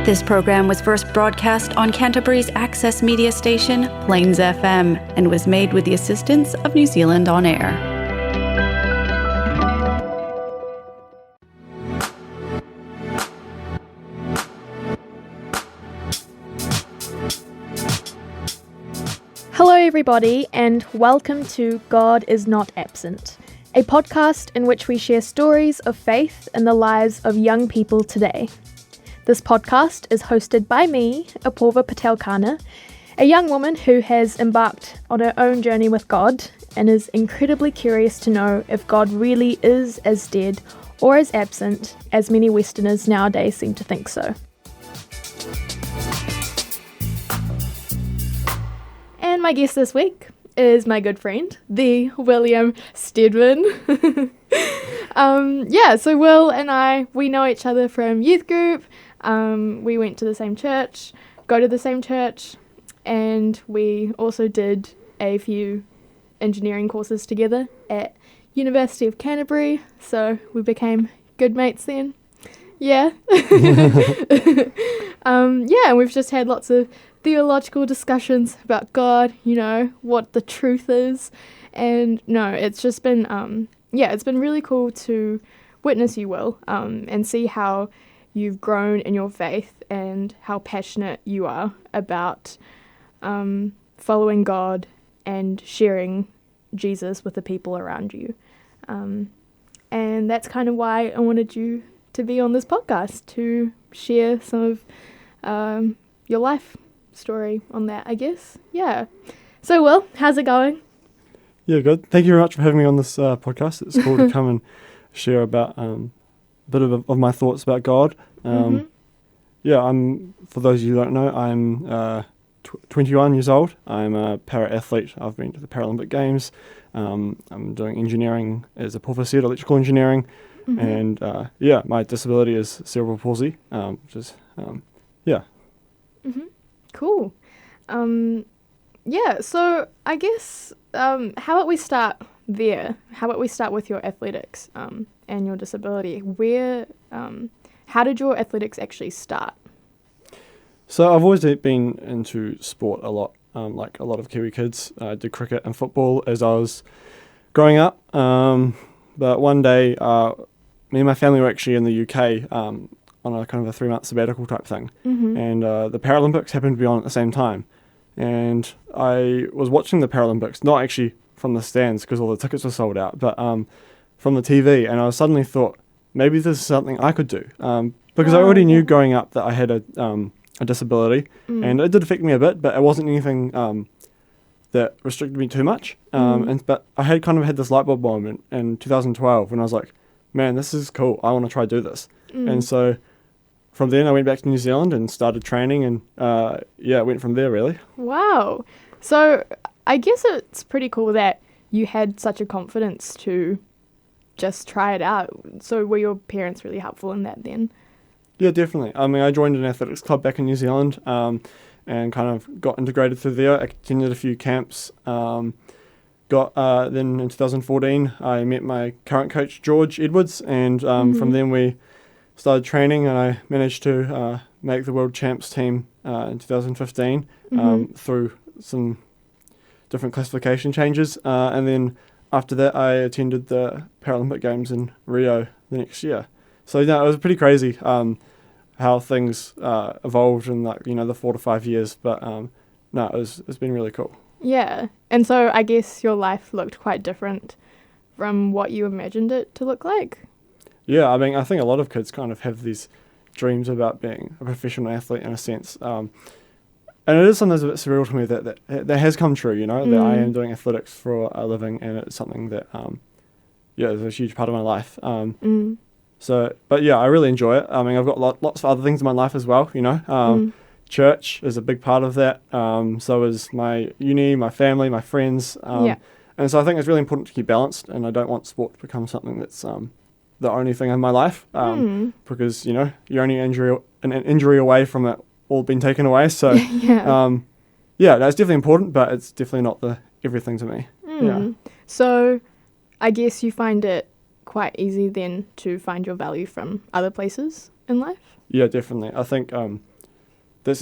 This program was first broadcast on Canterbury's access media station, Plains FM, and was made with the assistance of New Zealand On Air. Hello everybody, and welcome to God is Not Absent, a podcast in which we share stories of faith in the lives of young people today. This podcast is hosted by me, Apurva Patelkana, a young woman who has embarked on her own journey with God and is incredibly curious to know if God really is as dead or as absent as many Westerners nowadays seem to think so. And my guest this week is my good friend, the William Stedman. So Will and I, we know each other from youth group. We went to the same church, go to the same church, and we also did a few engineering courses together at University of Canterbury, so we became good mates then. Yeah. And we've just had lots of theological discussions about God, what the truth is, and it's just been, it's been really cool to witness you, Will, and see how you've grown in your faith and how passionate you are about following God and sharing Jesus with the people around you. And that's kind of why I wanted you to be on this podcast, to share some of your life story on that, I guess. Yeah. So, Will, how's it going? Yeah, good. Thank you very much for having me on this podcast. It's cool to come and share about a bit of my thoughts about God. For those of you who don't know, I'm 21 years old. I'm a para-athlete. I've been to the Paralympic Games. I'm doing engineering, as Apurva said, electrical engineering. And my disability is cerebral palsy, which is, Cool. So I guess, how about we start there? How about we start with your athletics and your disability? How did your athletics actually start? So I've always been into sport a lot, like a lot of Kiwi kids. I did cricket and football as I was growing up. But one day, me and my family were actually in the UK on a kind of a 3-month sabbatical type thing. And the Paralympics happened to be on at the same time. And I was watching the Paralympics, not actually from the stands because all the tickets were sold out, but from the TV. And I suddenly thought, maybe this is something I could do. Because I already knew growing up that I had a disability. And it did affect me a bit, but it wasn't anything that restricted me too much. But I had kind of had this light bulb moment in 2012 when I was like, man, this is cool. I want to try to do this. And so from then I went back to New Zealand and started training and it went from there really. Wow. So I guess it's pretty cool that you had such a confidence to just try it out. So were your parents really helpful in that then? Yeah, definitely. I mean, I joined an athletics club back in New Zealand and kind of got integrated through there. I attended a few camps. Then in 2014, I met my current coach, George Edwards, and from then we started training, and I managed to make the World Champs team in 2015 through some different classification changes. And then after that, I attended the Paralympic Games in Rio the next year. So, it was pretty crazy how things evolved in the 4 to 5 years. But it's been really cool. Yeah. And so I guess your life looked quite different from what you imagined it to look like. Yeah, I mean, I think a lot of kids kind of have these dreams about being a professional athlete in a sense. And it is sometimes a bit surreal to me that has come true, that I am doing athletics for a living, and it's something that, is a huge part of my life. I really enjoy it. I mean, I've got lots of other things in my life as well, Church is a big part of that. So is my uni, my family, my friends. And so I think it's really important to keep balanced, and I don't want sport to become something that's the only thing in my life, because, you're only an injury away from it all being taken away. So, that's definitely important, but it's definitely not the everything to me. Yeah. So I guess you find it quite easy then to find your value from other places in life? Yeah, definitely. I think that's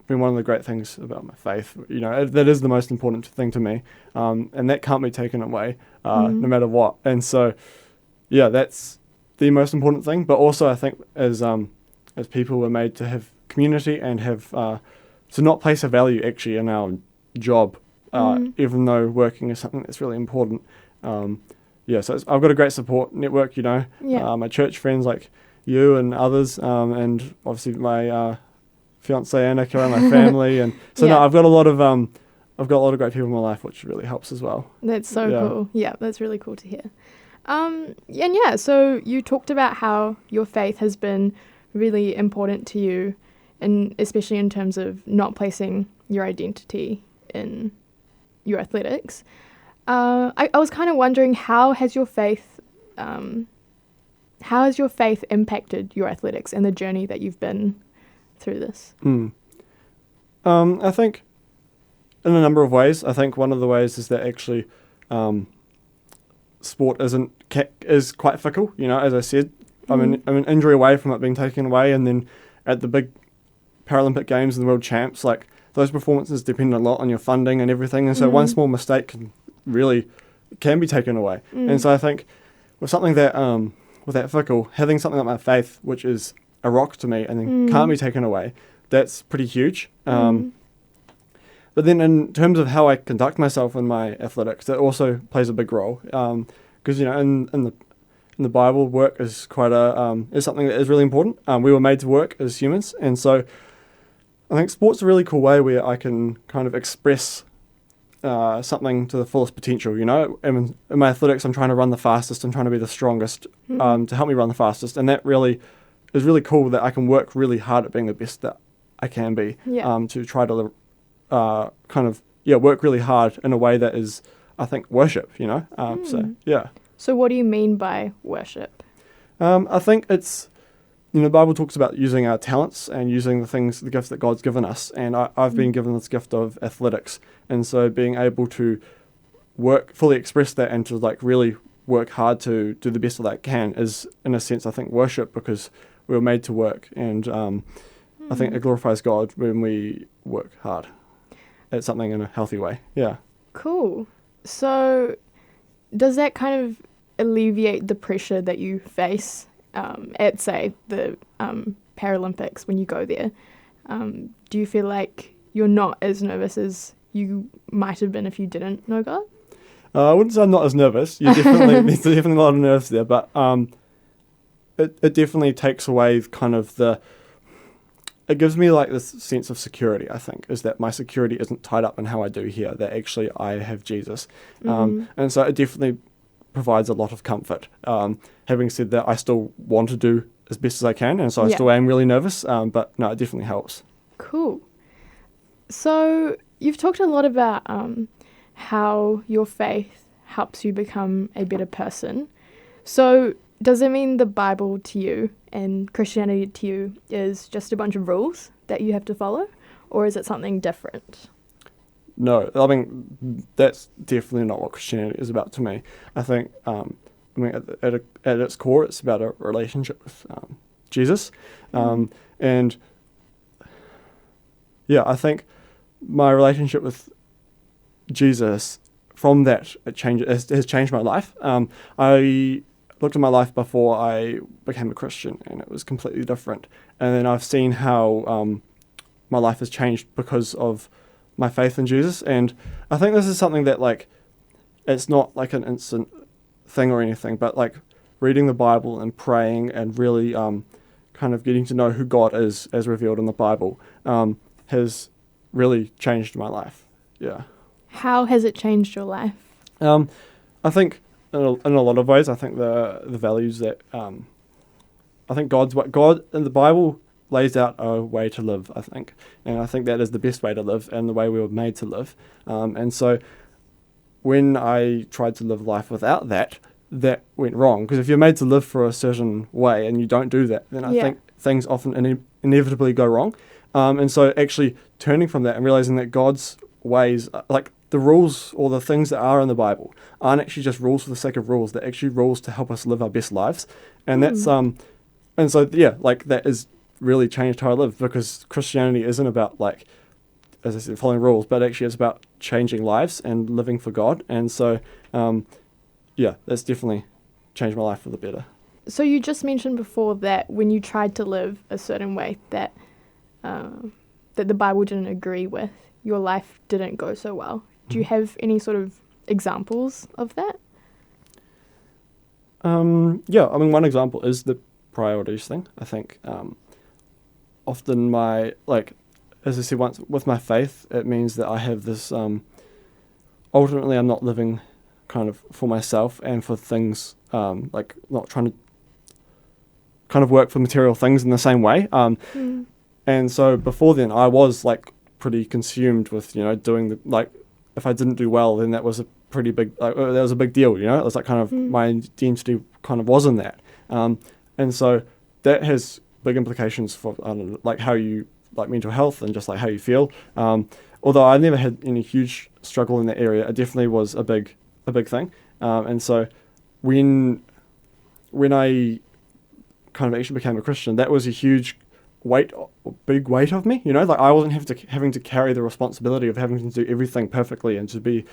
been one of the great things about my faith. You know, that is the most important thing to me, and that can't be taken away, no matter what. And so, yeah, that's the most important thing. But also, I think as people, we're made to have community and have to not place a value actually in our job, even though working is something that's really important. So I've got a great support network. You know, my church friends like you and others, and obviously my fiance Annika and my family, and so no, I've got a lot of great people in my life, which really helps as well. That's so cool. Yeah, that's really cool to hear. So you talked about how your faith has been really important to you, and especially in terms of not placing your identity in your athletics. I was kind of wondering, how has your faith impacted your athletics and the journey that you've been through this? I think in a number of ways. I think one of the ways is that actually sport is quite fickle. You know, as I said, I'm an injury away from it being taken away, and then at the big Paralympic Games and the World Champs, like those performances depend a lot on your funding and everything, and so one small mistake can be taken away. And so I think with something that with that fickle, having something like my faith, which is a rock to me and then can't be taken away, that's pretty huge. But then in terms of how I conduct myself in my athletics, that also plays a big role. Because you know, in the Bible, work is is something that is really important. We were made to work as humans, and so I think sport's a really cool way where I can kind of express something to the fullest potential. You know, in my athletics, I'm trying to run the fastest. I'm trying to be the strongest to help me run the fastest, and that really is really cool that I can work really hard at being the best that I can be. To try to work really hard in a way that is, I think, worship. You know, So what do you mean by worship? I think it's, you know, the Bible talks about using our talents and using the gifts that God's given us. And I've been given this gift of athletics. And so being able to fully express that and to really work hard to do the best that I can is, in a sense, I think, worship, because we were made to work. And I think it glorifies God when we work hard at something in a healthy way. Yeah. Cool. So does that kind of alleviate the pressure that you face at, say, the Paralympics when you go there? Do you feel like you're not as nervous as you might have been if you didn't know God? I wouldn't say I'm not as nervous. There's definitely a lot of nerves there, but it definitely takes away kind of it gives me this sense of security, I think, is that my security isn't tied up in how I do here, that actually I have Jesus. And so it definitely provides a lot of comfort. Having said that, I still want to do as best as I can, and so I still am really nervous, but no, it definitely helps. Cool. So you've talked a lot about how your faith helps you become a better person. So does it mean the Bible to you and Christianity to you is just a bunch of rules that you have to follow, or is it something different? No, I mean, that's definitely not what Christianity is about to me. I think, at its core, it's about a relationship with Jesus. And yeah, I think my relationship with Jesus, from that, has changed my life. I looked at my life before I became a Christian, and it was completely different. And then I've seen how my life has changed because of my faith in Jesus. And I think this is something that it's not an instant thing or anything, but reading the Bible and praying and really kind of getting to know who God is as revealed in the Bible has really changed my life. Yeah. How has it changed your life? I think in a lot of ways. I think the values that I think God in the Bible lays out a way to live, I think. And I think that is the best way to live and the way we were made to live. And so when I tried to live life without that went wrong. Because if you're made to live for a certain way and you don't do that, then I think things often inevitably go wrong. And so actually turning from that and realizing that God's ways, the rules or the things that are in the Bible, aren't actually just rules for the sake of rules. They're actually rules to help us live our best lives. And that's, and so, that is really changed how I live, because Christianity isn't about, like, as I said, following rules, but actually it's about changing lives and living for God. And so, that's definitely changed my life for the better. So you just mentioned before that when you tried to live a certain way that that the Bible didn't agree with, your life didn't go so well. Do you have any sort of examples of that? One example is the priorities thing. I think often as I said once, with my faith, it means that I have this, ultimately I'm not living kind of for myself and for things, not trying to kind of work for material things in the same way. And so before then I was like pretty consumed with, doing if I didn't do well, then that was a pretty big, that was a big deal, It was like kind of my identity kind of was in that. And so that has big implications for, how you, like mental health and just like how you feel. Although I never had any huge struggle in that area, it definitely was a big thing. And so when I kind of actually became a Christian, that was a huge big weight of me, I wasn't having to carry the responsibility of having to do everything perfectly and to be,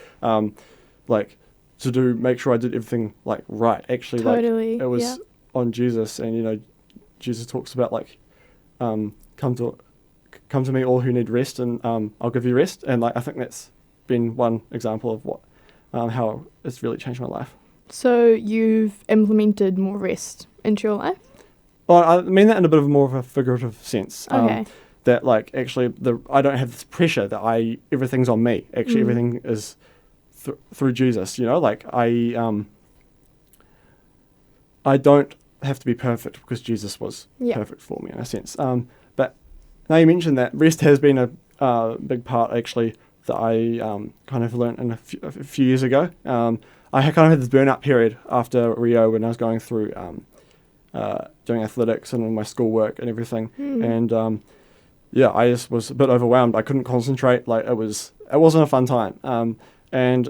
make sure I did everything like right. Actually, totally, it was on Jesus, and Jesus talks about come to me all who need rest, and I'll give you rest. And I think that's been one example of what how it's really changed my life. So you've implemented more rest into your life? Well, I mean that in a bit of more of a figurative sense. Okay. That actually I don't have this pressure that everything's on me. Actually, everything is through Jesus. I don't have to be perfect because Jesus was perfect for me in a sense. But now you mentioned that rest has been a big part actually that I kind of learned a few years ago. I kind of had this burnout period after Rio when I was going through doing athletics and my schoolwork and everything. And I just was a bit overwhelmed. I couldn't concentrate. It wasn't a fun time. And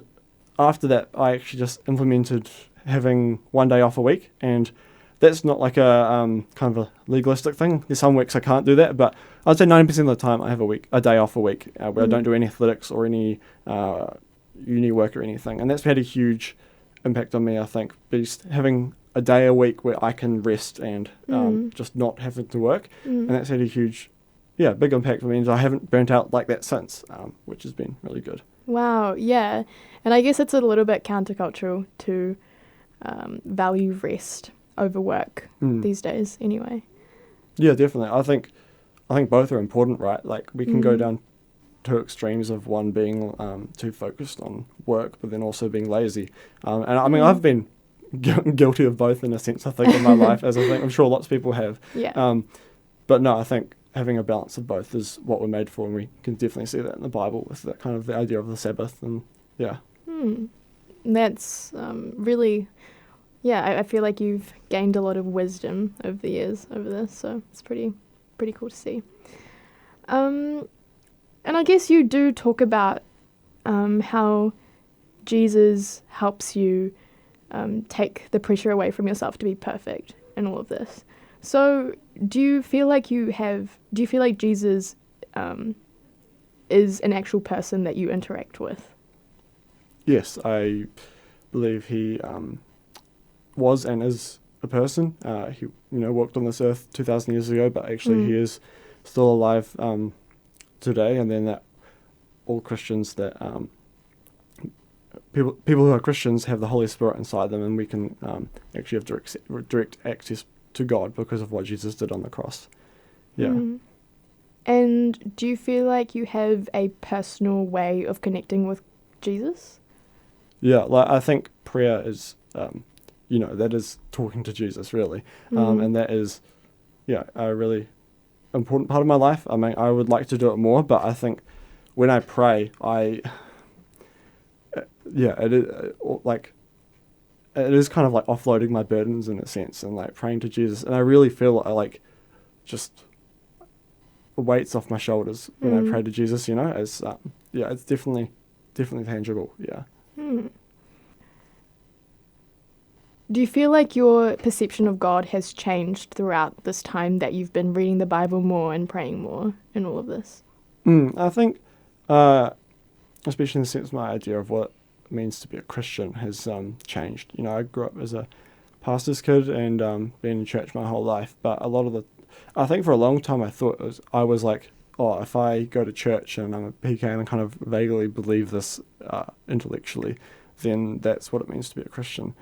after that, I actually just implemented having one day off a week, and that's not like a kind of a legalistic thing. There's some weeks I can't do that, but I'd say 90% of the time I have a day off a week where I don't do any athletics or any uni work or anything, and that's had a huge impact on me. I think just having a day a week where I can rest and just not having to work, and that's had a huge, big impact for me. And I haven't burnt out like that since, which has been really good. Wow, yeah. And I guess it's a little bit countercultural to value rest over work these days anyway. Yeah, definitely. I think both are important, right? We can go down to extremes of one being too focused on work, but then also being lazy. And I mean, I've been guilty of both in a sense, I think, in my life, as I think I'm sure lots of people have. Yeah. But no, I think having a balance of both is what we're made for, and we can definitely see that in the Bible with that kind of the idea of the Sabbath, and That's really, I feel like you've gained a lot of wisdom over the years over this, so it's pretty cool to see. And I guess you do talk about how Jesus helps you take the pressure away from yourself to be perfect in all of this. So do you feel like Jesus is an actual person that you interact with? Yes, I believe he was and is a person. He walked on this earth 2,000 years ago, but actually he is still alive today. And then that all Christians that people who are Christians have the Holy Spirit inside them, and we can actually have direct access to God because of what Jesus did on the cross. Yeah. And do you feel like you have a personal way of connecting with Jesus? Yeah, I think prayer is, that is talking to Jesus, really. And that is, a really important part of my life. I mean, I would like to do it more, but I think when I pray, it is kind of like offloading my burdens in a sense, and like praying to Jesus. And I really feel just weights off my shoulders when I pray to Jesus, as, it's definitely tangible. Yeah. Do you feel like your perception of God has changed throughout this time that you've been reading the Bible more and praying more and all of this? I think, especially in the sense my idea of what it means to be a Christian has changed. You know, I grew up as a pastor's kid and been in church my whole life, but I think for a long time I was like, oh, if I go to church and I'm a PK and I kind of vaguely believe this intellectually, then that's what it means to be a Christian.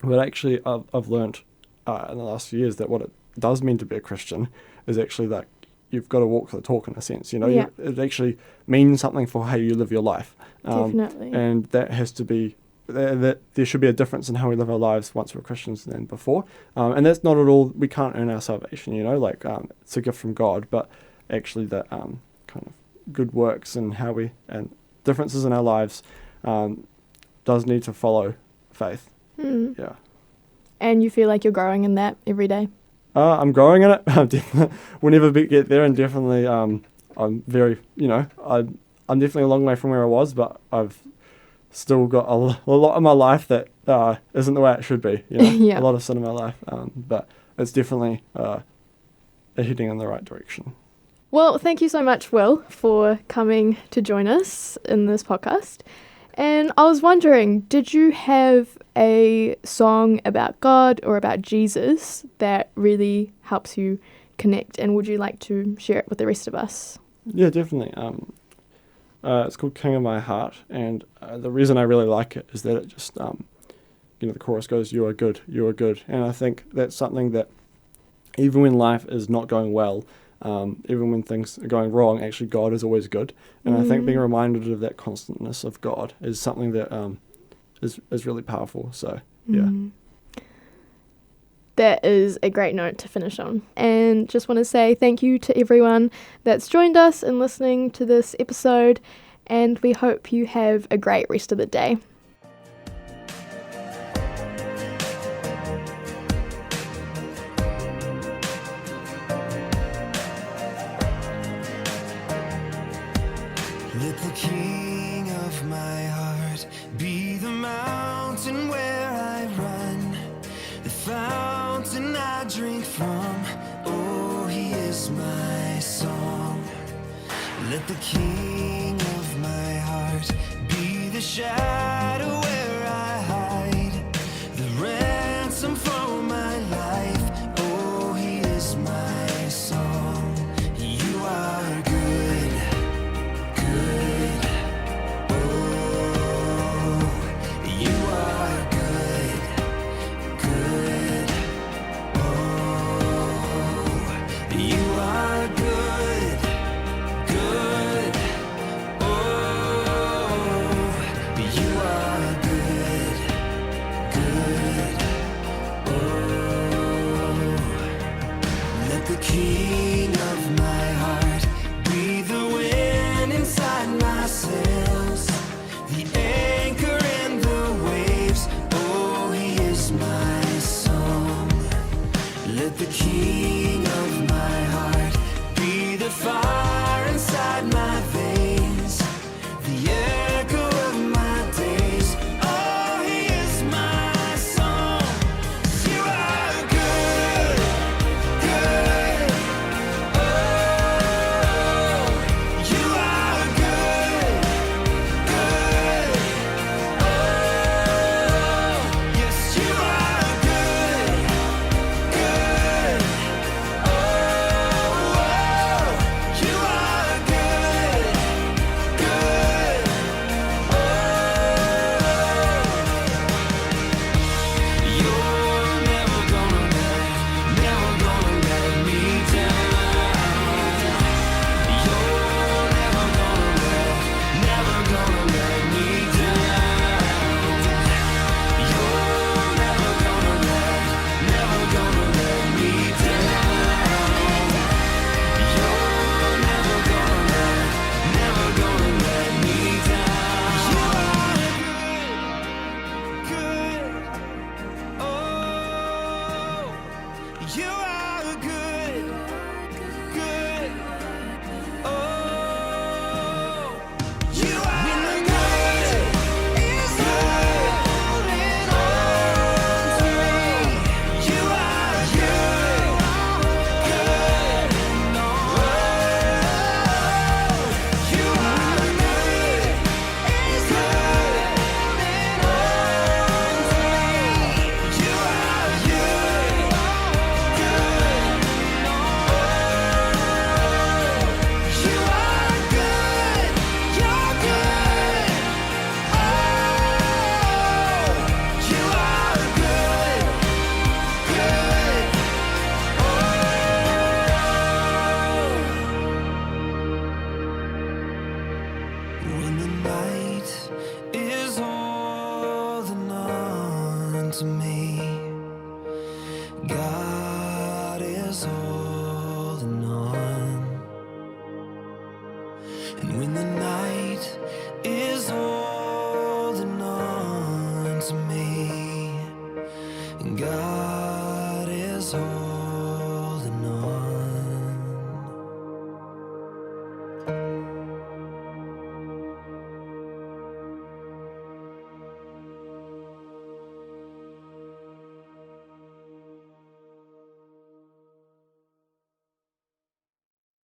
But actually, I've learnt in the last few years that what it does mean to be a Christian is actually that you've got to walk the talk in a sense. You know, Yeah. It actually means something for how you live your life. Definitely. And that has to be, that there should be a difference in how we live our lives once we're Christians than before. And that's not at all, we can't earn our salvation, you know, like it's a gift from God, but actually that kind of good works and and differences in our lives does need to follow faith. Yeah. And you feel like you're growing in that every day? I'm growing in it. We'll never get there, and definitely I'm very, you know, I'm definitely a long way from where I was, but I've still got a lot of my life that isn't the way it should be, you know. Yeah. A lot of sin in my life, but it's definitely heading in the right direction. Well, thank you so much, Will, for coming to join us in this podcast. And I was wondering, did you have a song about God or about Jesus that really helps you connect, and would you like to share it with the rest of us? Yeah, definitely. It's called King of My Heart, and the reason I really like it is that it just, you know, the chorus goes, "You are good, you are good," and I think that's something that even when life is not going well, even when things are going wrong, actually God is always good. And I think being reminded of that constantness of God is something that is really powerful. So, yeah. That is a great note to finish on. And just want to say thank you to everyone that's joined us in listening to this episode, and we hope you have a great rest of the day. Let the King of my heart be the mountain where I run, the fountain I drink from. Oh, he is my song. Let the King of my heart be the shadow